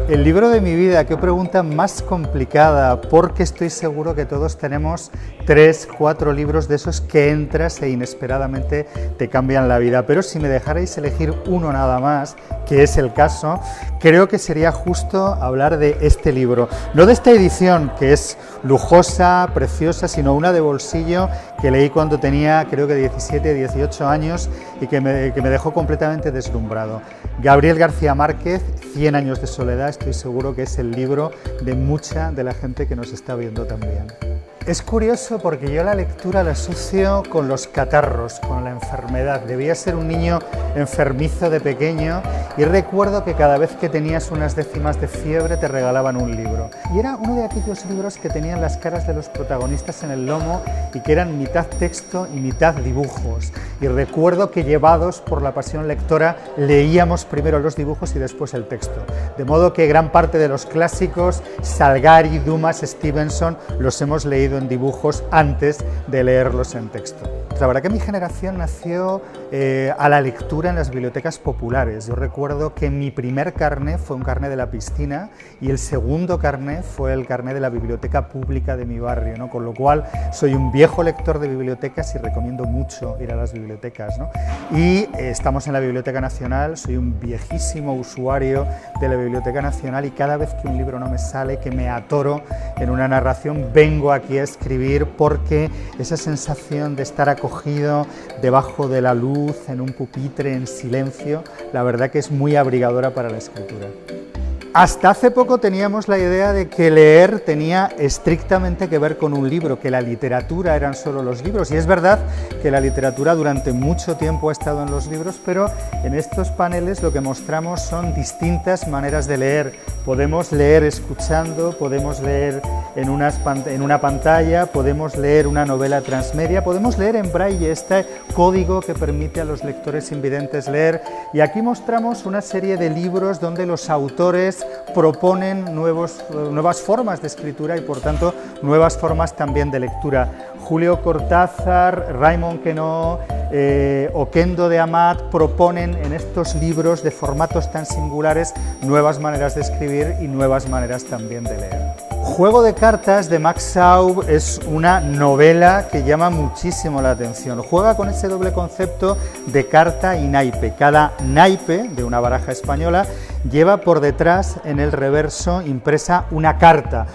El libro de mi vida, qué pregunta más complicada, porque estoy seguro que todos tenemos 3, 4 libros de esos que entras e inesperadamente te cambian la vida. Pero si me dejarais elegir uno nada más, que es el caso, creo que sería justo hablar de este libro. No de esta edición, que es lujosa, preciosa, sino una de bolsillo que leí cuando tenía, creo que 17, 18 años y que me dejó completamente deslumbrado. Gabriel García Márquez, 100 años de soledad, estoy seguro que es el libro de mucha de la gente que nos está viendo también. Es curioso porque yo la lectura la asocio con los catarros, con la enfermedad. Debía ser un niño enfermizo de pequeño y recuerdo que cada vez que tenías unas décimas de fiebre te regalaban un libro. Y era uno de aquellos libros que tenían las caras de los protagonistas en el lomo y que eran mitad texto y mitad dibujos. Y recuerdo que llevados por la pasión lectora leíamos primero los dibujos y después el texto. De modo que gran parte de los clásicos, Salgari, Dumas, Stevenson, los hemos leído en dibujos antes de leerlos en texto. La verdad que mi generación nació a la lectura en las bibliotecas populares. Yo recuerdo que mi primer carné fue un carné de la piscina y el segundo carné fue el carné de la biblioteca pública de mi barrio, ¿no? Con lo cual soy un viejo lector de bibliotecas y recomiendo mucho ir a las bibliotecas, ¿no? Y estamos en la Biblioteca Nacional, soy un viejísimo usuario de la Biblioteca Nacional y cada vez que un libro no me sale, que me atoro en una narración, vengo aquí a escribir porque esa sensación de estar acogido debajo de la luz, en un pupitre, en silencio, la verdad que es muy abrigadora para la escritura. Hasta hace poco teníamos la idea de que leer tenía estrictamente que ver con un libro, que la literatura eran solo los libros, y es verdad que la literatura durante mucho tiempo ha estado en los libros, pero en estos paneles lo que mostramos son distintas maneras de leer. Podemos leer escuchando, podemos leer en una pantalla, podemos leer una novela transmedia, podemos leer en braille, este código que permite a los lectores invidentes leer, y aquí mostramos una serie de libros donde los autores proponen nuevas formas de escritura y por tanto nuevas formas también de lectura. Julio Cortázar, Raymond Queneau, Oquendo de Amat proponen en estos libros de formatos tan singulares nuevas maneras de escribir y nuevas maneras también de leer. Juego de cartas de Max Schaub es una novela que llama muchísimo la atención. Juega con ese doble concepto de carta y naipe. Cada naipe de una baraja española lleva por detrás en el reverso impresa una carta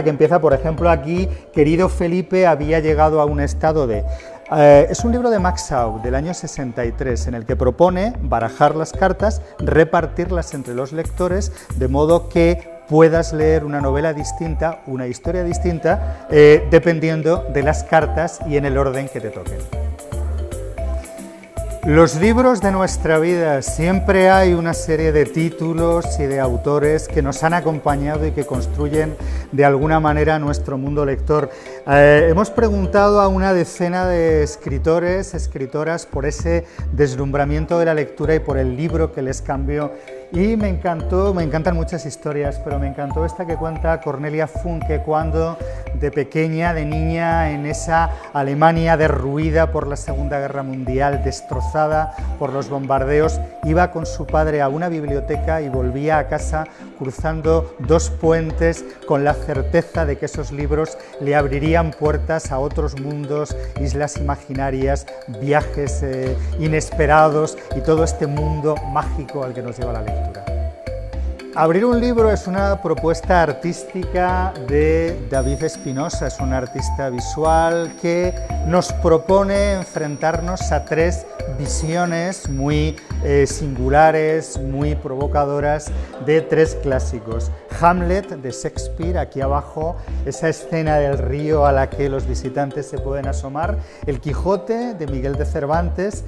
que empieza, por ejemplo, aquí: querido Felipe había llegado a un estado de... Es un libro de Max Schaub del año 63 en el que propone barajar las cartas, repartirlas entre los lectores de modo que puedas leer una novela distinta, una historia distinta, dependiendo de las cartas y en el orden que te toquen. Los libros de nuestra vida, siempre hay una serie de títulos y de autores que nos han acompañado y que construyen de alguna manera nuestro mundo lector. Hemos preguntado a una decena de escritores, escritoras por ese deslumbramiento de la lectura y por el libro que les cambió. Y me encantan muchas historias, pero me encantó esta que cuenta Cornelia Funke, que cuando de pequeña, de niña, en esa Alemania derruida por la Segunda Guerra Mundial, destrozada por los bombardeos, iba con su padre a una biblioteca y volvía a casa cruzando 2 puentes con la certeza de que esos libros le abrirían puertas a otros mundos, islas imaginarias, viajes inesperados y todo este mundo mágico al que nos lleva la lectura. Abrir un libro es una propuesta artística de David Espinosa, es un artista visual que nos propone enfrentarnos a 3 visiones muy singulares, muy provocadoras de 3 clásicos. Hamlet de Shakespeare, aquí abajo, esa escena del río a la que los visitantes se pueden asomar. El Quijote de Miguel de Cervantes,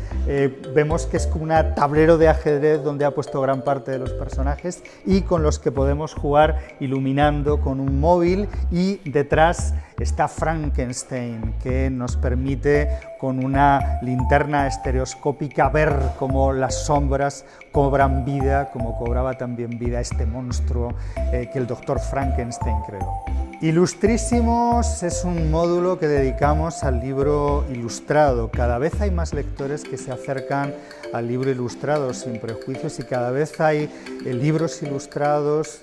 vemos que es como un tablero de ajedrez donde ha puesto gran parte de los personajes y con los que podemos jugar iluminando con un móvil, y detrás está Frankenstein, que nos permite con una linterna estereoscópica ver cómo las sombras cobran vida, como cobraba también vida este monstruo que el doctor Frankenstein creó. Ilustrísimos es un módulo que dedicamos al libro ilustrado. Cada vez hay más lectores que se acercan al libro ilustrado sin prejuicios y cada vez hay libros ilustrados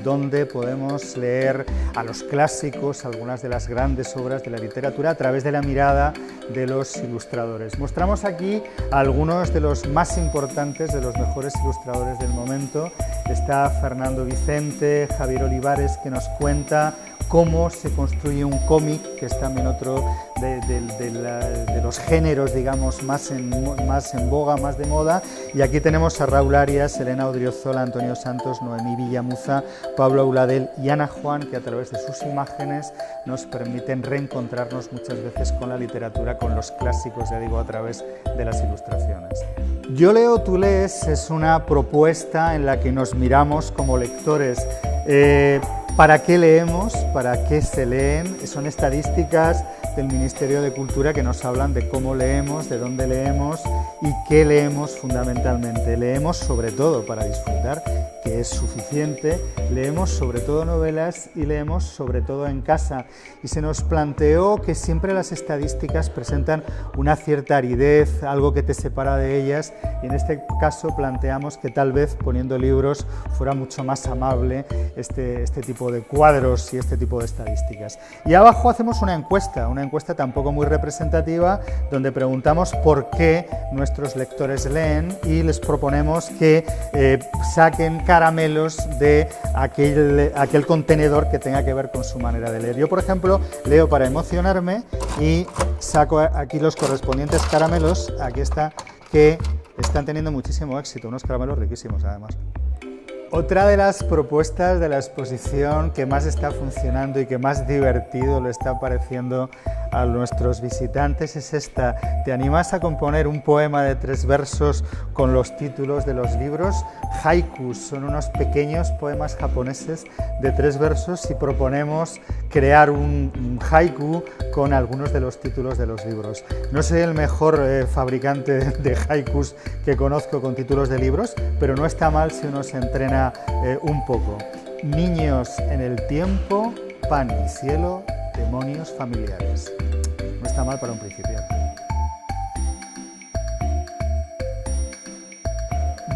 donde podemos leer a los clásicos, algunas de las grandes obras de la literatura a través de la mirada de los ilustradores. Mostramos aquí a algunos de los más importantes, de los mejores ilustradores del momento. Está Fernando Vicente, Javier Olivares, que nos cuenta cómo se construye un cómic, que es también otro de los géneros, digamos, más en boga, más de moda. Y aquí tenemos a Raúl Arias, Elena Odriozola, Antonio Santos, Noemí Villamuza, Pablo Auladel y Ana Juan, que a través de sus imágenes nos permiten reencontrarnos muchas veces con la literatura, con los clásicos, ya digo, a través de las ilustraciones. Yo leo, tú lees es una propuesta en la que nos miramos como lectores. ¿Para qué leemos? ¿Para qué se leen? Son estadísticas del Ministerio de Cultura que nos hablan de cómo leemos, de dónde leemos y qué leemos fundamentalmente. Leemos sobre todo para disfrutar, que es suficiente, leemos sobre todo novelas y leemos sobre todo en casa. Y se nos planteó que siempre las estadísticas presentan una cierta aridez, algo que te separa de ellas, y en este caso planteamos que tal vez poniendo libros fuera mucho más amable este tipo de cuadros y este tipo de estadísticas. Y abajo hacemos una encuesta tampoco muy representativa, donde preguntamos por qué nuestros lectores leen y les proponemos que saquen caramelos de aquel contenedor que tenga que ver con su manera de leer. Yo, por ejemplo, leo para emocionarme y saco aquí los correspondientes caramelos, aquí está, que están teniendo muchísimo éxito, unos caramelos riquísimos además. Otra de las propuestas de la exposición que más está funcionando y que más divertido le está pareciendo a nuestros visitantes es esta. ¿Te animas a componer un poema de 3 versos con los títulos de los libros? Haikus son unos pequeños poemas japoneses de 3 versos y proponemos crear un haiku con algunos de los títulos de los libros. No soy el mejor fabricante de haikus que conozco con títulos de libros, pero no está mal si uno se entrena un poco. Niños en el tiempo, pan y cielo, demonios familiares. No está mal para un principiante.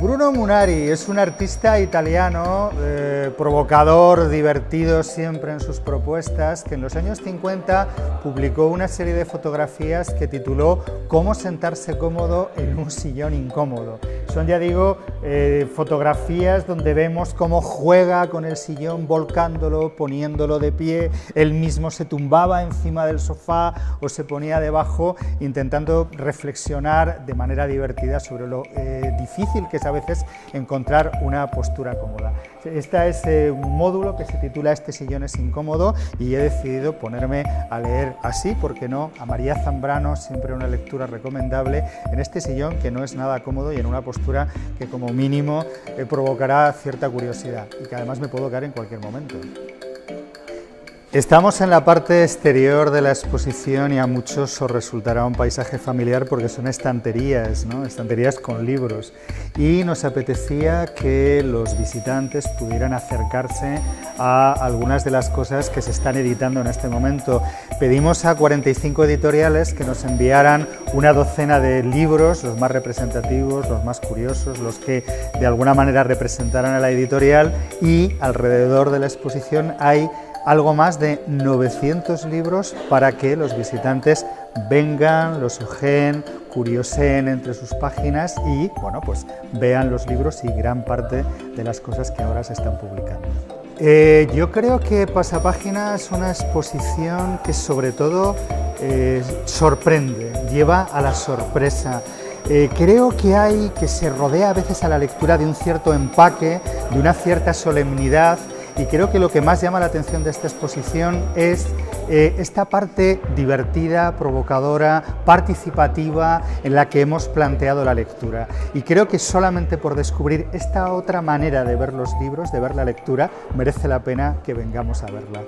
Bruno Munari es un artista italiano, provocador, divertido siempre en sus propuestas, que en los años 50 publicó una serie de fotografías que tituló Cómo sentarse cómodo en un sillón incómodo. Son, ya digo, fotografías donde vemos cómo juega con el sillón, volcándolo, poniéndolo de pie. Él mismo se tumbaba encima del sofá o se ponía debajo, intentando reflexionar de manera divertida sobre lo difícil que es a veces encontrar una postura cómoda. Este es un módulo que se titula Este sillón es incómodo y he decidido ponerme a leer así, porque no, a María Zambrano, siempre una lectura recomendable, en este sillón que no es nada cómodo y en una postura que como mínimo provocará cierta curiosidad y que además me puedo caer en cualquier momento. Estamos en la parte exterior de la exposición y a muchos os resultará un paisaje familiar porque son estanterías, ¿no? Estanterías con libros, y nos apetecía que los visitantes pudieran acercarse a algunas de las cosas que se están editando en este momento. Pedimos a 45 editoriales que nos enviaran una docena de libros, los más representativos, los más curiosos, los que de alguna manera representaran a la editorial, y alrededor de la exposición hay algo más de 900 libros para que los visitantes vengan, los ojeen, curioseen entre sus páginas y, bueno, pues vean los libros y gran parte de las cosas que ahora se están publicando. Yo creo que Pasapágina es una exposición que sobre todo sorprende, lleva a la sorpresa. Creo que se rodea a veces a la lectura de un cierto empaque, de una cierta solemnidad. Y creo que lo que más llama la atención de esta exposición es esta parte divertida, provocadora, participativa en la que hemos planteado la lectura. Y creo que solamente por descubrir esta otra manera de ver los libros, de ver la lectura, merece la pena que vengamos a verla.